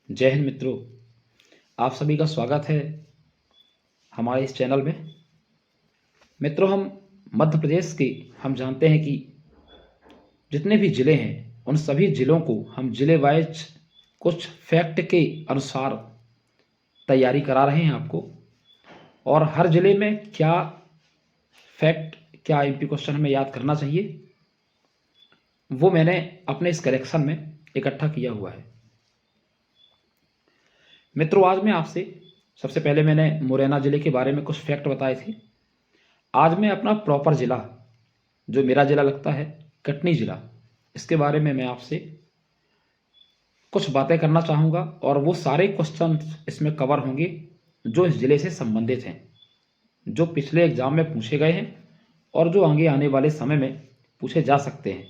जय हिंद मित्रों, आप सभी का स्वागत है हमारे इस चैनल में। मित्रों, हम मध्य प्रदेश के हम जानते हैं कि जितने भी ज़िले हैं उन सभी ज़िलों को हम ज़िले वाइज कुछ फैक्ट के अनुसार तैयारी करा रहे हैं आपको। और हर ज़िले में क्या फैक्ट, क्या एमपी क्वेश्चन हमें याद करना चाहिए, वो मैंने अपने इस कलेक्शन में इकट्ठा किया हुआ है। मित्रों, आज मैं आपसे सबसे पहले मैंने मुरैना ज़िले के बारे में कुछ फैक्ट बताए थे। आज मैं अपना प्रॉपर ज़िला, जो मेरा ज़िला लगता है कटनी ज़िला, इसके बारे में मैं आपसे कुछ बातें करना चाहूँगा और वो सारे क्वेश्चन इसमें कवर होंगे जो इस ज़िले से संबंधित हैं, जो पिछले एग्ज़ाम में पूछे गए हैं और जो आगे आने वाले समय में पूछे जा सकते हैं।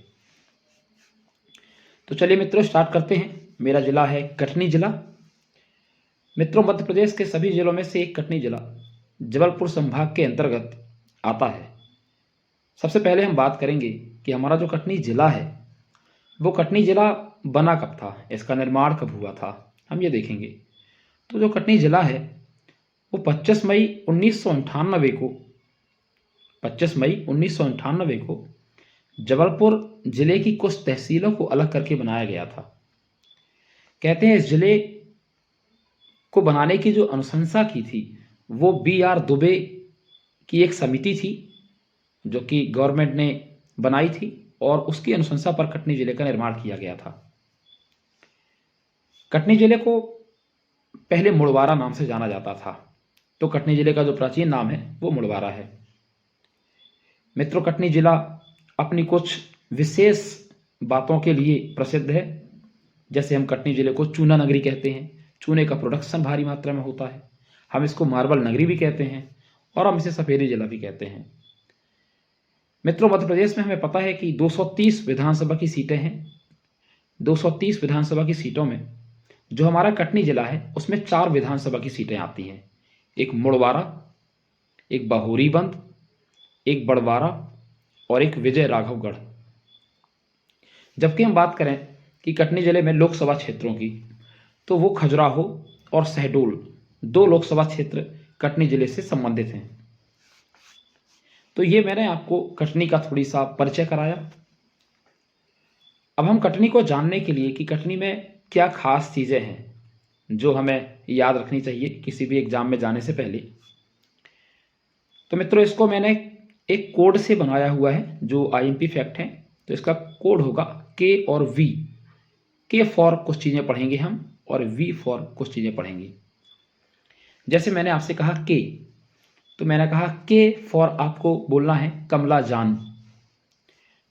तो चलिए मित्रों, स्टार्ट करते हैं। मेरा ज़िला है कटनी ज़िला। मित्रों, मध्य प्रदेश के सभी जिलों में से एक कटनी जिला जबलपुर संभाग के अंतर्गत आता है। सबसे पहले हम बात करेंगे कि हमारा जो कटनी जिला है वो कटनी जिला बना कब था, इसका निर्माण कब हुआ था, हम ये देखेंगे। तो जो कटनी जिला है वो 25 मई 1998 को 25 मई 1998 को जबलपुर जिले की कुछ तहसीलों को अलग करके बनाया गया था। कहते हैं इस जिले को बनाने की जो अनुशंसा की थी वो B.R. दुबे की एक समिति थी जो कि गवर्नमेंट ने बनाई थी और उसकी अनुशंसा पर कटनी जिले का निर्माण किया गया था। कटनी जिले को पहले मुड़वारा नाम से जाना जाता था, तो कटनी जिले का जो प्राचीन नाम है वो मुड़वारा है। मित्रों, कटनी जिला अपनी कुछ विशेष बातों के लिए प्रसिद्ध है। जैसे हम कटनी जिले को चूना नगरी कहते हैं, चूने का प्रोडक्शन भारी मात्रा में होता है। हम इसको मार्बल नगरी भी कहते हैं और हम इसे सफेदी जिला भी कहते हैं। मित्रों, मध्य प्रदेश में हमें पता है कि 230 विधानसभा की सीटें हैं। 230 विधानसभा की सीटों में जो हमारा कटनी जिला है उसमें 4 विधानसभा की सीटें आती हैं। एक मुड़वारा, एक बहोरीबंद, एक बड़वारा और एक विजय राघवगढ़। जबकि हम बात करें कि कटनी जिले में लोकसभा क्षेत्रों की, तो वो खजुराहो और शहडोल 2 लोकसभा क्षेत्र कटनी जिले से संबंधित हैं। तो ये मैंने आपको कटनी का थोड़ी सा परिचय कराया। अब हम कटनी को जानने के लिए कि कटनी में क्या खास चीज़ें हैं जो हमें याद रखनी चाहिए किसी भी एग्जाम में जाने से पहले। तो मित्रों, इसको मैंने एक कोड से बनाया हुआ है जो आईएमपी फैक्ट है। तो इसका कोड होगा के और वी। के फॉर कुछ चीज़ें पढ़ेंगे हम और वी फॉर कुछ चीज़ें पढ़ेंगे। जैसे मैंने आपसे कहा के, तो मैंने कहा के फॉर आपको बोलना है कमला जान।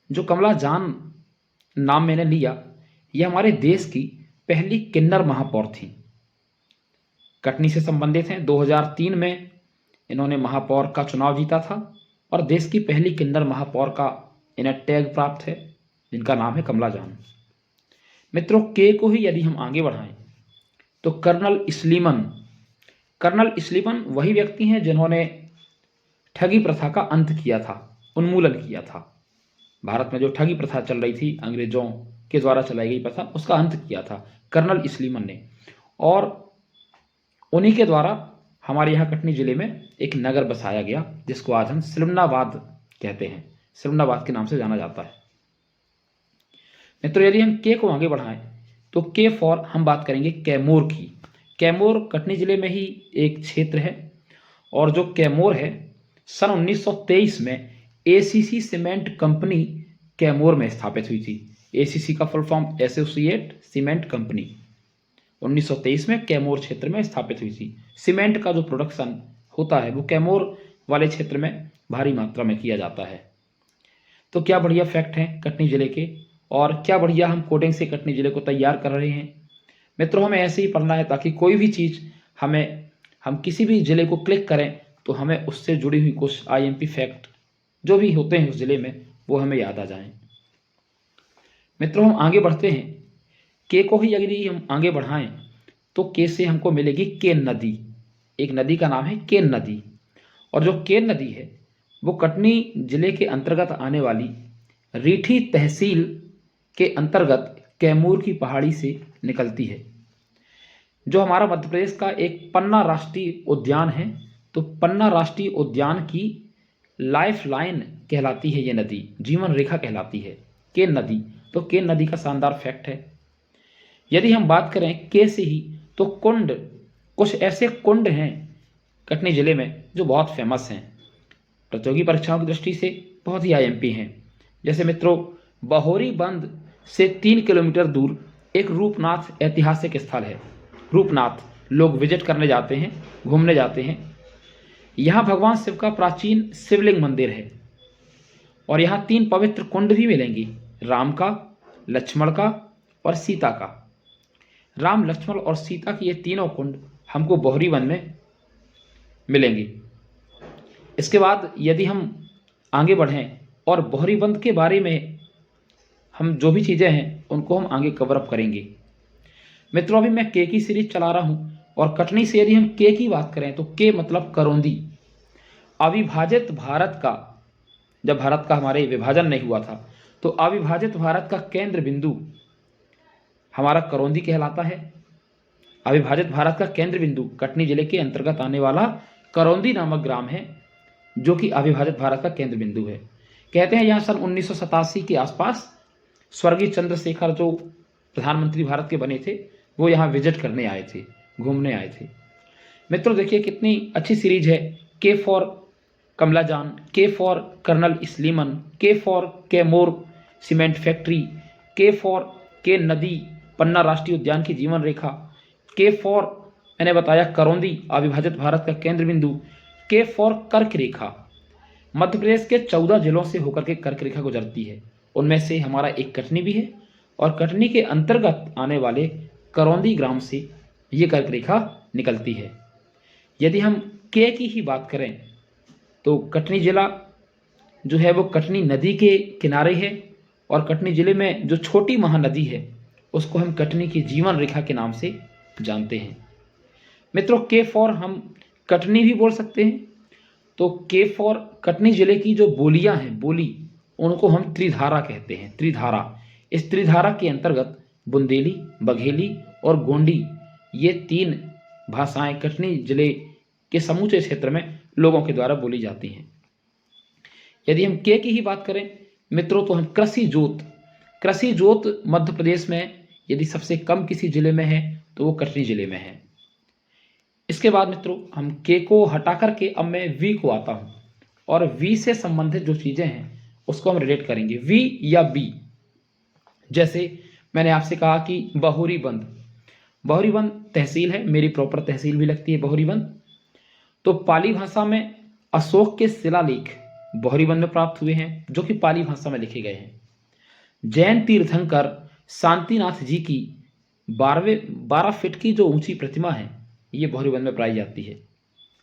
जो कमला जान नाम मैंने लिया, यह हमारे देश की पहली किन्नर महापौर थी। कटनी से संबंधित हैं। 2003 में इन्होंने महापौर का चुनाव जीता था और देश की पहली किन्नर महापौर का इन्हें टैग प्राप्त है जिनका नाम है कमला जान। मित्रों, के को ही यदि हम आगे बढ़ाएं तो कर्नल इस्लीमन वही व्यक्ति हैं जिन्होंने ठगी प्रथा का अंत किया था, उन्मूलन किया था। भारत में जो ठगी प्रथा चल रही थी, अंग्रेजों के द्वारा चलाई गई प्रथा, उसका अंत किया था कर्नल इस्लीमन ने। और उन्हीं के द्वारा हमारे यहाँ कटनी जिले में एक नगर बसाया गया जिसको आज हम सिलमनाबाद कहते हैं। सिलमनाबाद के नाम से जाना जाता है। मित्रों, यदि हम के को आगे बढ़ाएं तो के फॉर हम बात करेंगे कैमूर की। कैमूर कटनी जिले में ही एक क्षेत्र है और जो कैमूर है सन 1923 में एसीसी सीमेंट कंपनी कैमूर में स्थापित हुई थी। एसीसी का full form associate cement company 1923 में कैमूर क्षेत्र में स्थापित हुई थी। सीमेंट का जो प्रोडक्शन होता है वो कैमूर वाले क्षेत्र में भारी मात्रा में किया जाता है। तो क्या बढ़िया फैक्ट हैं कटनी जिले के, और क्या बढ़िया हम कोडिंग से कटनी जिले को तैयार कर रहे हैं। मित्रों, हमें ऐसे ही पढ़ना है ताकि कोई भी चीज़ हम किसी भी जिले को क्लिक करें तो हमें उससे जुड़ी हुई कुछ आईएमपी फैक्ट जो भी होते हैं उस जिले में वो हमें याद आ जाएं। मित्रों, हम आगे बढ़ते हैं। के को ही यदि हम आगे बढ़ाएं तो के से हमको मिलेगी केन नदी। एक नदी का नाम है केन नदी, और जो केन नदी है वो कटनी जिले के अंतर्गत आने वाली रीठी तहसील के अंतर्गत कैमूर की पहाड़ी से निकलती है। जो हमारा मध्य प्रदेश का एक पन्ना राष्ट्रीय उद्यान है, तो पन्ना राष्ट्रीय उद्यान की लाइफ लाइन कहलाती है ये नदी, जीवन रेखा कहलाती है केन नदी। तो केन नदी का शानदार फैक्ट है। यदि हम बात करें के से ही, तो कुंड, कुछ ऐसे कुंड हैं कटनी जिले में जो बहुत फेमस हैं, प्रतियोगी परीक्षाओं की दृष्टि से बहुत ही आईएमपी हैं। जैसे मित्रों, बहोरी बंद से 3 किलोमीटर दूर एक रूपनाथ ऐतिहासिक स्थल है। रूपनाथ लोग विजिट करने जाते हैं, घूमने जाते हैं। यहाँ भगवान शिव का प्राचीन शिवलिंग मंदिर है और यहाँ 3 पवित्र कुंड भी मिलेंगी, राम का, लक्ष्मण का और सीता का। राम, लक्ष्मण और सीता की ये तीनों कुंड हमको बोहरी वन में मिलेंगी। इसके बाद यदि हम आगे बढ़ें और बोहरी बंद के बारे में हम जो भी चीज़ें हैं उनको हम आगे कवर अप करेंगे। मित्रों, अभी मैं के की सीरीज चला रहा हूँ और कटनी से यदि हम के की बात करें तो के मतलब करौंदी। अविभाजित भारत का, जब भारत का हमारे विभाजन नहीं हुआ था, तो अविभाजित भारत का केंद्र बिंदु हमारा करौंदी कहलाता है। अविभाजित भारत का केंद्र बिंदु कटनी जिले के अंतर्गत आने वाला करौंदी नामक ग्राम है, जो कि अविभाजित भारत का केंद्र बिंदु है। कहते हैं यहाँ सन 1987 के आसपास स्वर्गीय चंद्रशेखर, जो प्रधानमंत्री भारत के बने थे, वो यहाँ विजिट करने आए थे, घूमने आए थे। मित्रों देखिए कितनी अच्छी सीरीज है। के फॉर कमला जान, के फॉर कर्नल स्लीमन, के फॉर कैमोर सीमेंट फैक्ट्री, के फॉर के नदी, पन्ना राष्ट्रीय उद्यान की जीवन रेखा, के फॉर मैंने बताया करौंदी, अविभाजित भारत का केंद्र बिंदु, के फॉर कर्क रेखा। मध्य प्रदेश के 14 जिलों से होकर के कर्क रेखा गुजरती है, उनमें से हमारा एक कटनी भी है और कटनी के अंतर्गत आने वाले करौंदी ग्राम से ये कर्क रेखा निकलती है। यदि हम के की ही बात करें तो कटनी जिला जो है वो कटनी नदी के किनारे है और कटनी जिले में जो छोटी महानदी है उसको हम कटनी की जीवन रेखा के नाम से जानते हैं। मित्रों, के फॉर हम कटनी भी बोल सकते हैं। तो के फॉर कटनी जिले की जो बोलियां हैं, बोली, उनको हम त्रिधारा कहते हैं। त्रिधारा, इस त्रिधारा के अंतर्गत बुंदेली, बघेली और गोंडी, ये 3 भाषाएं कटनी जिले के समूचे क्षेत्र में लोगों के द्वारा बोली जाती हैं। यदि हम के की ही बात करें मित्रों, तो हम कृषि जोत, कृषि जोत मध्य प्रदेश में यदि सबसे कम किसी जिले में है तो वो कटनी जिले में है। इसके बाद मित्रों हम के को हटा करके अब मैं वी को आता हूं और वी से संबंधित जो चीजें हैं उसको हम रिलेट करेंगे, वी या बी। जैसे मैंने आपसे कहा कि बहोरी बंद, बहोरी बंद तहसील है, मेरी प्रॉपर तहसील भी लगती है बहोरी बंद। तो पाली भाषा में अशोक के शिलालेख बहोरी बंद में प्राप्त हुए हैं, जो कि पाली भाषा में लिखे गए हैं। जैन तीर्थंकर शांतिनाथ जी की 12 फीट की जो ऊंची प्रतिमा है ये बहोरी बंद में पाई जाती है।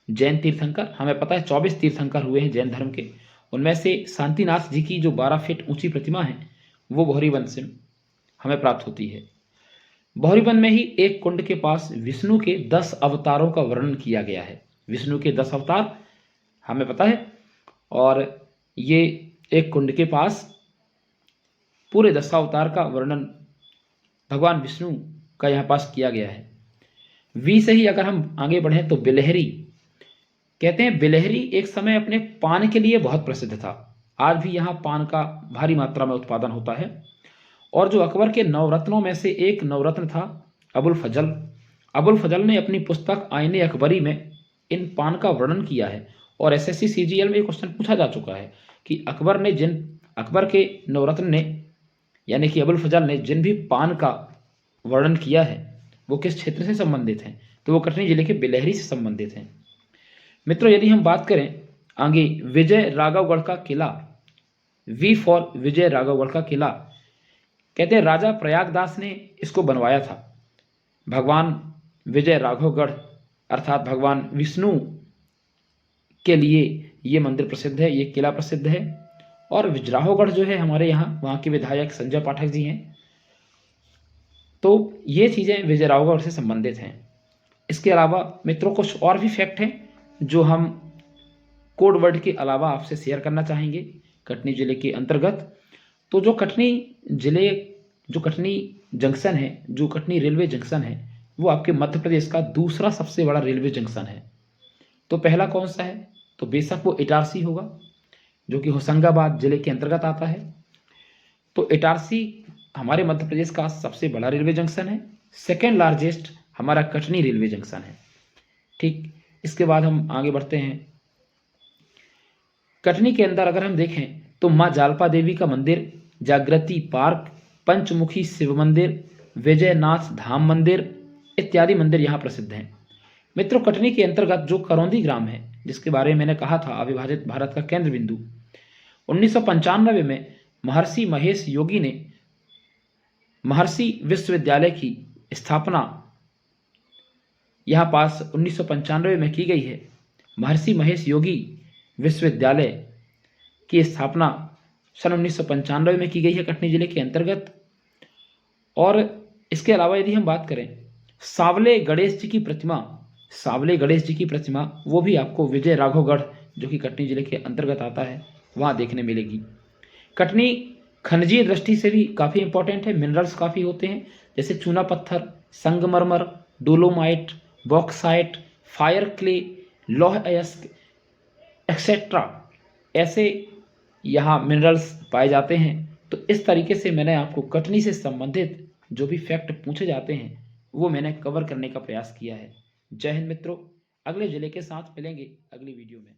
जैन तीर्थंकर, हमें पता है 24 तीर्थंकर हुए हैं जैन धर्म के, उनमें से शांतिनाथ जी की जो 12 फीट ऊंची प्रतिमा है वो बहोरी बंद से हमें प्राप्त होती है। बहोरी बंद में ही एक कुंड के पास विष्णु के 10 अवतारों का वर्णन किया गया है। विष्णु के 10 अवतार हमें पता है और ये एक कुंड के पास पूरे 10 अवतार का वर्णन भगवान विष्णु का यहाँ पास किया गया है। वी से ही अगर हम आगे बढ़ें तो बिलहरी, कहते हैं बिलहरी एक समय अपने पान के लिए बहुत प्रसिद्ध था। आज भी यहाँ पान का भारी मात्रा में उत्पादन होता है और जो अकबर के नवरत्नों में से एक नवरत्न था अबुल फजल, अबुल फजल ने अपनी पुस्तक आईने अकबरी में इन पान का वर्णन किया है और एसएससी सीजीएल में एक क्वेश्चन पूछा जा चुका है कि अकबर के नवरत्न ने यानी कि अबुल फजल ने जिन भी पान का वर्णन किया है वो किस क्षेत्र से संबंधित हैं, तो वो कटनी जिले के बिलहरी से संबंधित हैं। मित्रों, यदि हम बात करें आगे विजय राघवगढ़ का किला, वी फॉर विजय राघवगढ़ का किला, कहते हैं राजा प्रयागदास ने इसको बनवाया था। भगवान विजय राघवगढ़ अर्थात भगवान विष्णु के लिए ये मंदिर प्रसिद्ध है, ये किला प्रसिद्ध है। और विजराहोगढ़ जो है हमारे यहाँ, वहाँ के विधायक संजय पाठक जी हैं, तो ये चीज़ें विजयराघवगढ़ से संबंधित हैं। इसके अलावा मित्रों कुछ और भी फैक्ट हैं जो हम कोड वर्ड के अलावा आपसे शेयर करना चाहेंगे कटनी जिले के अंतर्गत। तो जो कटनी जिले, जो कटनी जंक्शन है, जो कटनी रेलवे जंक्शन है, वो आपके मध्य प्रदेश का दूसरा सबसे बड़ा रेलवे जंक्शन है। तो पहला कौन सा है? तो बेशक वो इटारसी होगा, जो कि होशंगाबाद जिले के अंतर्गत आता है। तो इटारसी हमारे मध्य प्रदेश का सबसे बड़ा रेलवे जंक्शन है। सेकेंड लार्जेस्ट हमारा कटनी रेलवे जंक्शन है। ठीक, इसके बाद हम आगे बढ़ते हैं। कटनी के अंदर अगर हम देखें तो माँ जालपा देवी का मंदिर, जागृति पार्क, पंचमुखी शिव मंदिर, विजयनाथ धाम मंदिर इत्यादि मंदिर यहाँ प्रसिद्ध हैं। मित्रों, कटनी के अंतर्गत जो करौंदी ग्राम है, जिसके बारे में मैंने कहा था अविभाजित भारत का केंद्र बिंदु, 1995 में महर्षि महेश योगी ने महर्षि विश्वविद्यालय की स्थापना यहाँ पास 1995 में की गई है। महर्षि महेश योगी विश्वविद्यालय की स्थापना सन 1995 में की गई है कटनी जिले के अंतर्गत। और इसके अलावा यदि हम बात करें सावले गणेश जी की प्रतिमा, सावले गणेश जी की प्रतिमा वो भी आपको विजय राघवगढ़, जो कि कटनी जिले के अंतर्गत आता है, वहाँ देखने मिलेगी। कटनी खनिजीय दृष्टि से भी काफ़ी इंपॉर्टेंट है। मिनरल्स काफ़ी होते हैं, जैसे चूना पत्थर, संगमरमर, डोलोमाइट, बॉक्साइट, फायर क्ले, लौह अयस्क एक्सेट्रा, ऐसे यहाँ मिनरल्स पाए जाते हैं। तो इस तरीके से मैंने आपको कटनी से संबंधित जो भी फैक्ट पूछे जाते हैं वो मैंने कवर करने का प्रयास किया है। जय हिंद मित्रों, अगले जिले के साथ मिलेंगे अगली वीडियो में।